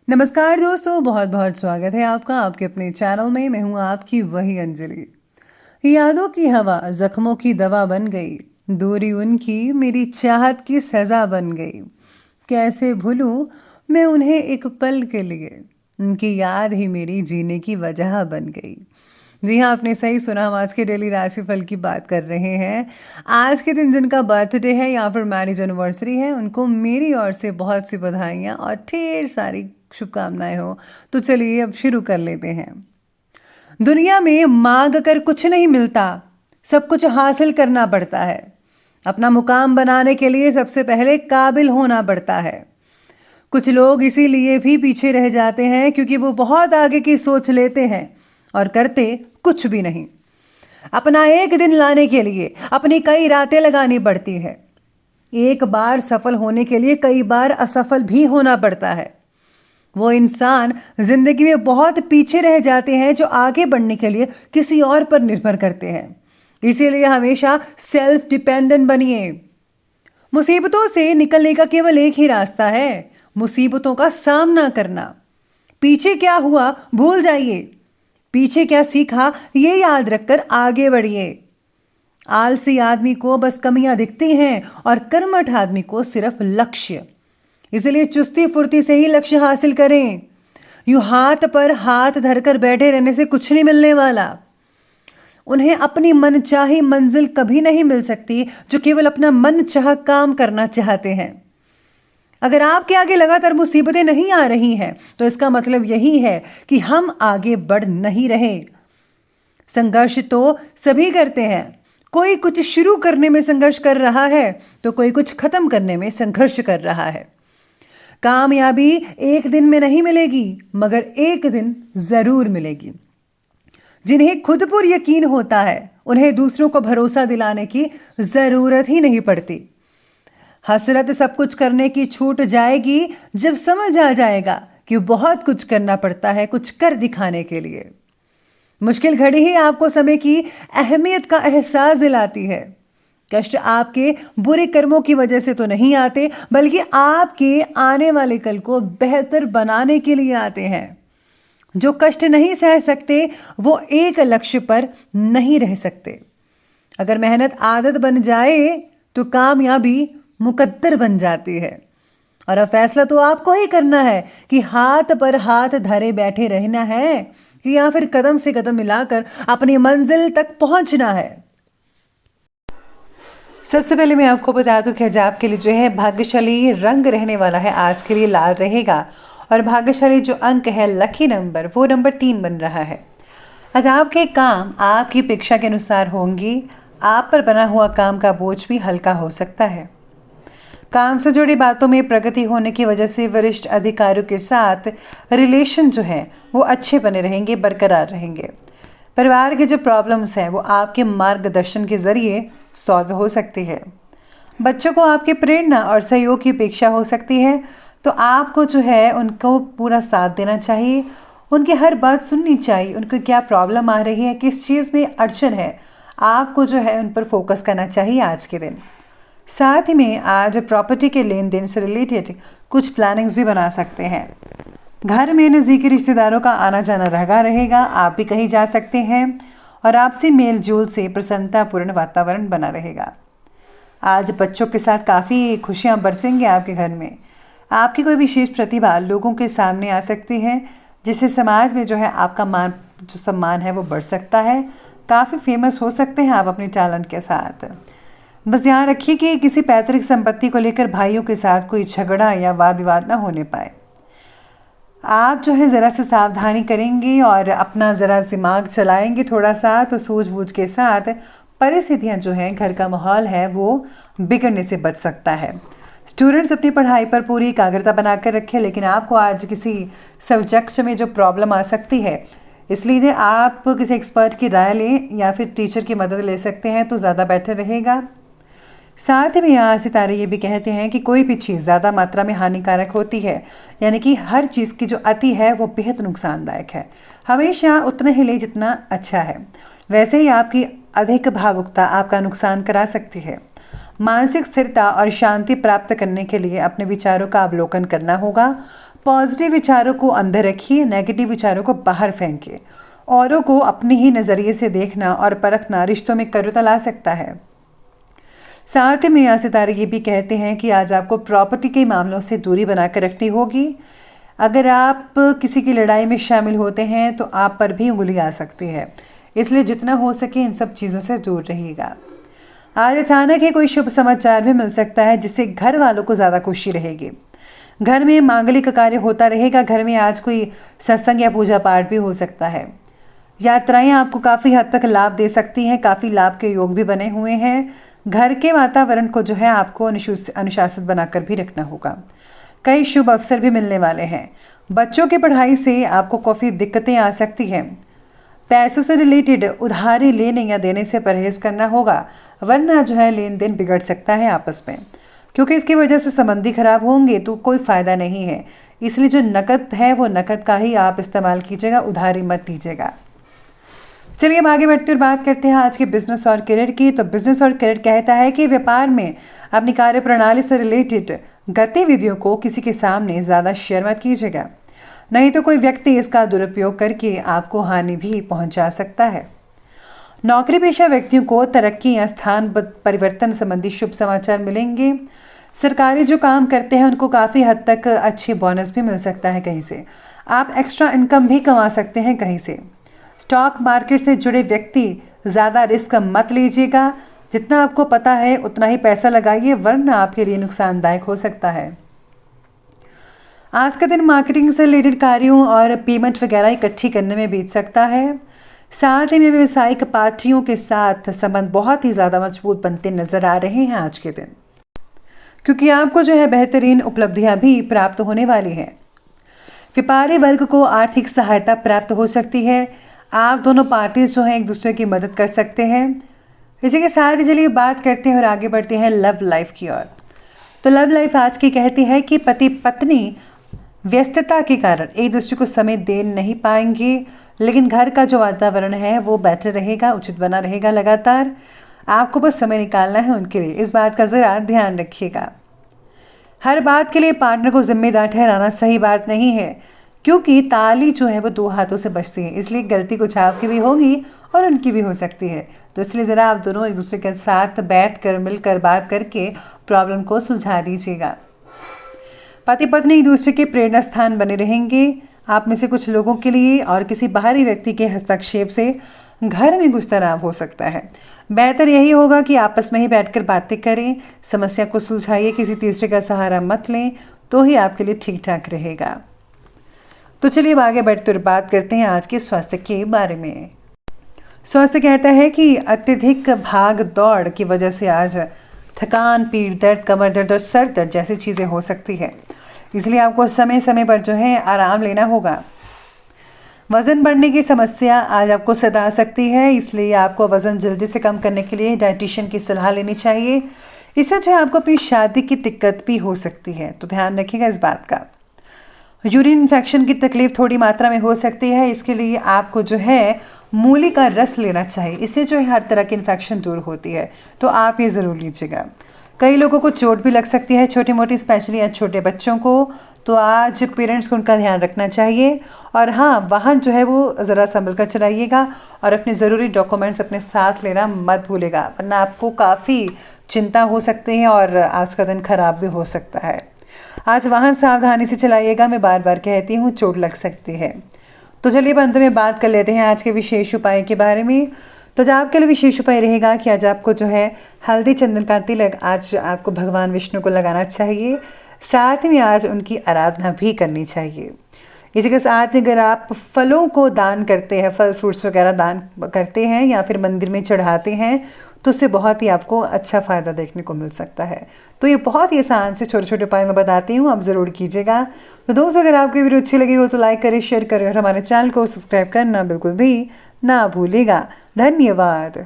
नमस्कार दोस्तों, बहुत बहुत स्वागत है आपका आपके अपने चैनल में। मैं हूं आपकी वही अंजलि। यादों की हवा जख्मों की दवा बन गई, दूरी उनकी मेरी चाहत की सजा बन गई। कैसे भूलूं मैं उन्हें एक पल के लिए, उनकी याद ही मेरी जीने की वजह बन गई। जी हाँ, आपने सही सुना। हम आज के डेली राशिफल की बात कर रहे हैं। आज के दिन जिनका बर्थडे है या फिर मैरिज एनिवर्सरी है, उनको मेरी ओर से बहुत सी बधाइयाँ और ढेर सारी शुभकामनाएं हो। तो चलिए अब शुरू कर लेते हैं। दुनिया में मांग कर कुछ नहीं मिलता, सब कुछ हासिल करना पड़ता है। अपना मुकाम बनाने के लिए सबसे पहले काबिल होना पड़ता है। कुछ लोग इसीलिए भी पीछे रह जाते हैं क्योंकि वो बहुत आगे की सोच लेते हैं और करते कुछ भी नहीं। अपना एक दिन लाने के लिए अपनी कई रातें लगानी पड़ती है। एक बार सफल होने के लिए कई बार असफल भी होना पड़ता है। वो इंसान जिंदगी में बहुत पीछे रह जाते हैं जो आगे बढ़ने के लिए किसी और पर निर्भर करते हैं। इसीलिए हमेशा सेल्फ डिपेंडेंट बनिए। मुसीबतों से निकलने का केवल एक ही रास्ता है, मुसीबतों का सामना करना। पीछे क्या हुआ भूल जाइए, पीछे क्या सीखा ये याद रखकर आगे बढ़िए। आलसी आदमी को बस कमियां दिखती हैं और कर्मठ आदमी को सिर्फ लक्ष्य। इसलिए चुस्ती फुर्ती से ही लक्ष्य हासिल करें। यूं हाथ पर हाथ धरकर बैठे रहने से कुछ नहीं मिलने वाला। उन्हें अपनी मनचाही मंजिल कभी नहीं मिल सकती जो केवल अपना मनचाहा काम करना चाहते हैं। अगर आपके आगे लगातार मुसीबतें नहीं आ रही हैं तो इसका मतलब यही है कि हम आगे बढ़ नहीं रहे। संघर्ष तो सभी करते हैं। कोई कुछ शुरू करने में संघर्ष कर रहा है तो कोई कुछ खत्म करने में संघर्ष कर रहा है। कामयाबी एक दिन में नहीं मिलेगी, मगर एक दिन जरूर मिलेगी। जिन्हें खुद पर यकीन होता है उन्हें दूसरों को भरोसा दिलाने की जरूरत ही नहीं पड़ती। हसरत सब कुछ करने की छूट जाएगी जब समझ आ जाएगा कि बहुत कुछ करना पड़ता है कुछ कर दिखाने के लिए। मुश्किल घड़ी ही आपको समय की अहमियत का एहसास दिलाती है। कष्ट आपके बुरे कर्मों की वजह से तो नहीं आते, बल्कि आपके आने वाले कल को बेहतर बनाने के लिए आते हैं। जो कष्ट नहीं सह सकते वो एक लक्ष्य पर नहीं रह सकते। अगर मेहनत आदत बन जाए तो कामयाबी मुकद्दर बन जाती है। और अब फैसला तो आपको ही करना है कि हाथ पर हाथ धरे बैठे रहना है या फिर कदम से कदम मिलाकर अपनी मंजिल तक पहुंचना है। सबसे पहले मैं आपको बता दूं कि आज आपके लिए जो है भाग्यशाली रंग रहने वाला है, आज के लिए लाल रहेगा। और भाग्यशाली जो अंक है, लकी नंबर, वो नंबर 3 बन रहा है। आज आपके काम आपकी अपेक्षा के अनुसार होंगी। आप पर बना हुआ काम का बोझ भी हल्का हो सकता है। काम से जुड़ी बातों में प्रगति होने की वजह से वरिष्ठ अधिकारियों के साथ रिलेशन जो है वो अच्छे बने रहेंगे, बरकरार रहेंगे। परिवार की जो प्रॉब्लम्स हैं वो आपके मार्गदर्शन के जरिए सॉल्व हो सकती है। बच्चों को आपकी प्रेरणा और सहयोग की अपेक्षा हो सकती है, तो आपको जो है उनको पूरा साथ देना चाहिए। उनकी हर बात सुननी चाहिए। उनको क्या प्रॉब्लम आ रही है, किस चीज़ में अड़चन है, आपको जो है उन पर फोकस करना चाहिए आज के दिन। साथ ही में आज प्रॉपर्टी के लेन देन से रिलेटेड कुछ प्लानिंग्स भी बना सकते हैं। घर में नज़दीकी रिश्तेदारों का आना जाना लगा रहेगा। आप भी कहीं जा सकते हैं और आपसी मेल जोल से प्रसन्नतापूर्ण वातावरण बना रहेगा। आज बच्चों के साथ काफ़ी खुशियां बरसेंगी आपके घर में। आपकी कोई विशेष प्रतिभा लोगों के सामने आ सकती है, जिससे समाज में जो है आपका जो सम्मान है वो बढ़ सकता है। काफ़ी फेमस हो सकते हैं आप अपने टैलेंट के साथ। बस ध्यान रखिए कि किसी पैतृक संपत्ति को लेकर भाइयों के साथ कोई झगड़ा या वाद विवाद ना होने पाए। आप जो है ज़रा सा सावधानी करेंगे और अपना ज़रा दिमाग चलाएंगे थोड़ा सा, तो सूझबूझ के साथ परिस्थितियां जो हैं, घर का माहौल है वो बिगड़ने से बच सकता है। स्टूडेंट्स अपनी पढ़ाई पर पूरी एकाग्रता बनाकर रखें, लेकिन आपको आज किसी सब्जेक्ट में जो प्रॉब्लम आ सकती है, इसलिए आप किसी एक्सपर्ट की राय लें या फिर टीचर की मदद ले सकते हैं तो ज़्यादा बेहतर रहेगा। साथ ही में यहाँ सितारे ये भी कहते हैं कि कोई भी चीज़ ज़्यादा मात्रा में हानिकारक होती है, यानी कि हर चीज़ की जो अति है वो बेहद नुकसानदायक है। हमेशा उतना ही ले जितना अच्छा है। वैसे ही आपकी अधिक भावुकता आपका नुकसान करा सकती है। मानसिक स्थिरता और शांति प्राप्त करने के लिए अपने विचारों का अवलोकन करना होगा। पॉजिटिव विचारों को अंदर रखिए, नेगेटिव विचारों को बाहर फेंकिए। औरों को अपने ही नज़रिए से देखना और परखना रिश्तों में करुणा ला सकता है। साथ ही में यहाँ सितारे ये भी कहते हैं कि आज आपको प्रॉपर्टी के मामलों से दूरी बनाकर रखनी होगी। अगर आप किसी की लड़ाई में शामिल होते हैं तो आप पर भी उंगली आ सकती है, इसलिए जितना हो सके इन सब चीज़ों से दूर रहिएगा। आज अचानक ही कोई शुभ समाचार भी मिल सकता है जिससे घर वालों को ज़्यादा खुशी रहेगी। घर में मांगलिक कार्य होता रहेगा। घर में आज कोई सत्संग या पूजा पाठ भी हो सकता है। यात्राएं आपको काफ़ी हद तक लाभ दे सकती हैं, काफ़ी लाभ के योग भी बने हुए हैं। घर के वातावरण को जो है आपको अनुशासित बनाकर भी रखना होगा। कई शुभ अवसर भी मिलने वाले हैं। बच्चों की पढ़ाई से आपको काफ़ी दिक्कतें आ सकती हैं। पैसों से रिलेटेड उधारी लेने या देने से परहेज करना होगा, वरना जो है लेन देन बिगड़ सकता है आपस में, क्योंकि इसकी वजह से संबंधी खराब होंगे तो कोई फ़ायदा नहीं है। इसलिए जो नकद है वो नकद का ही आप इस्तेमाल कीजिएगा, उधारी मत दीजिएगा। चलिए अब आगे बढ़ते हुए बात करते हैं आज के बिजनेस और करियर की। तो बिजनेस और करियर कहता है कि व्यापार में अपनी कार्य प्रणाली से रिलेटेड गतिविधियों को किसी के सामने ज़्यादा शेयर मत कीजिएगा, नहीं तो कोई व्यक्ति इसका दुरुपयोग करके आपको हानि भी पहुंचा सकता है। नौकरी पेशा व्यक्तियों को तरक्की या स्थान परिवर्तन संबंधी शुभ समाचार मिलेंगे। सरकारी जो काम करते हैं उनको काफ़ी हद तक अच्छे बोनस भी मिल सकता है कहीं से। आप एक्स्ट्रा इनकम भी कमा सकते हैं कहीं से। स्टॉक मार्केट से जुड़े व्यक्ति ज़्यादा रिस्क मत लीजिएगा। जितना आपको पता है उतना ही पैसा लगाइए, वरना आपके लिए नुकसानदायक हो सकता है। आज का दिन मार्केटिंग से रिलेटेड कार्यों और पेमेंट वगैरह इकट्ठी करने में बीत सकता है। साथ ही में व्यावसायिक पार्टियों के साथ संबंध बहुत ही ज़्यादा मजबूत बनते नजर आ रहे हैं आज के दिन, क्योंकि आपको जो है बेहतरीन उपलब्धियां भी प्राप्त होने वाली हैं। व्यापारी वर्ग को आर्थिक सहायता प्राप्त हो सकती है। आप दोनों पार्टीज जो हैं एक दूसरे की मदद कर सकते हैं। इसी के साथ ही चलिए बात करते हैं और आगे बढ़ते हैं लव लाइफ की ओर। तो लव लाइफ आज की कहती है कि पति पत्नी व्यस्तता के कारण एक दूसरे को समय दे नहीं पाएंगे, लेकिन घर का जो वातावरण है वो बेटर रहेगा, उचित बना रहेगा लगातार। आपको बस समय निकालना है उनके लिए, इस बात का ज़रा ध्यान रखिएगा। हर बात के लिए पार्टनर को जिम्मेदार ठहराना सही बात नहीं है, क्योंकि ताली जो है वो दो हाथों से बजती है, इसलिए गलती कुछ आपकी भी होगी और उनकी भी हो सकती है। तो इसलिए ज़रा आप दोनों एक दूसरे के साथ बैठ कर मिलकर बात करके प्रॉब्लम को सुलझा दीजिएगा। पति पत्नी एक दूसरे के प्रेरणा स्थान बने रहेंगे। आप में से कुछ लोगों के लिए और किसी बाहरी व्यक्ति के हस्तक्षेप से घर में कुछ तनाव हो सकता है। बेहतर यही होगा कि आपस में ही बैठकर बातें करें, समस्या को सुलझाइए, किसी तीसरे का सहारा मत लें, तो ही आपके लिए ठीक ठाक रहेगा। तो चलिए अब आगे बढ़ते हुए बात करते हैं आज के स्वास्थ्य के बारे में। स्वास्थ्य कहता है कि अत्यधिक भाग दौड़ की वजह से आज थकान, पीठ दर्द, कमर दर्द और सर दर्द जैसी चीज़ें हो सकती है, इसलिए आपको समय समय पर जो है आराम लेना होगा। वज़न बढ़ने की समस्या आज आपको सता सकती है, इसलिए आपको वज़न जल्दी से कम करने के लिए डाइटिशियन की सलाह लेनी चाहिए। इससे जो है आपको अपनी शादी की दिक्कत भी हो सकती है, तो ध्यान रखिएगा इस बात का। यूरिन इन्फेक्शन की तकलीफ थोड़ी मात्रा में हो सकती है, इसके लिए आपको जो है मूली का रस लेना चाहिए। इससे जो है हर तरह की इन्फेक्शन दूर होती है, तो आप ये ज़रूर लीजिएगा। कई लोगों को चोट भी लग सकती है, छोटी मोटी, स्पेशली आज छोटे बच्चों को, तो आज पेरेंट्स को उनका ध्यान रखना चाहिए। और हाँ, वाहन जो है वो ज़रा संभल कर चलाइएगा और अपने ज़रूरी डॉक्यूमेंट्स अपने साथ लेना मत भूलेगा, वरना आपको काफ़ी चिंता हो सकती है और आज का दिन खराब भी हो सकता है। आज वाहन सावधानी से चलाइएगा, मैं बार बार कहती हूँ, चोट लग सकती है। तो चलिए अब अंत में बात कर लेते हैं आज के विशेष उपाय के बारे में। तो जो आपके लिए विशेष उपाय रहेगा कि आज आपको जो है हल्दी चंदन का तिलक आज आपको भगवान विष्णु को लगाना चाहिए। साथ ही में आज उनकी आराधना भी करनी चाहिए। इसी के साथ अगर आप फलों को दान करते हैं, फल फ्रूट्स वगैरह दान करते हैं या फिर मंदिर में चढ़ाते हैं, तो उससे बहुत ही आपको अच्छा फ़ायदा देखने को मिल सकता है। तो ये बहुत ही आसान से छोटे छोटे उपाय मैं बताती हूँ, आप ज़रूर कीजिएगा। तो दोस्तों, अगर आपकी वीडियो अच्छी लगी हो तो लाइक करें, शेयर करें और हमारे चैनल को सब्सक्राइब करना बिल्कुल भी ना भूलिएगा। धन्यवाद।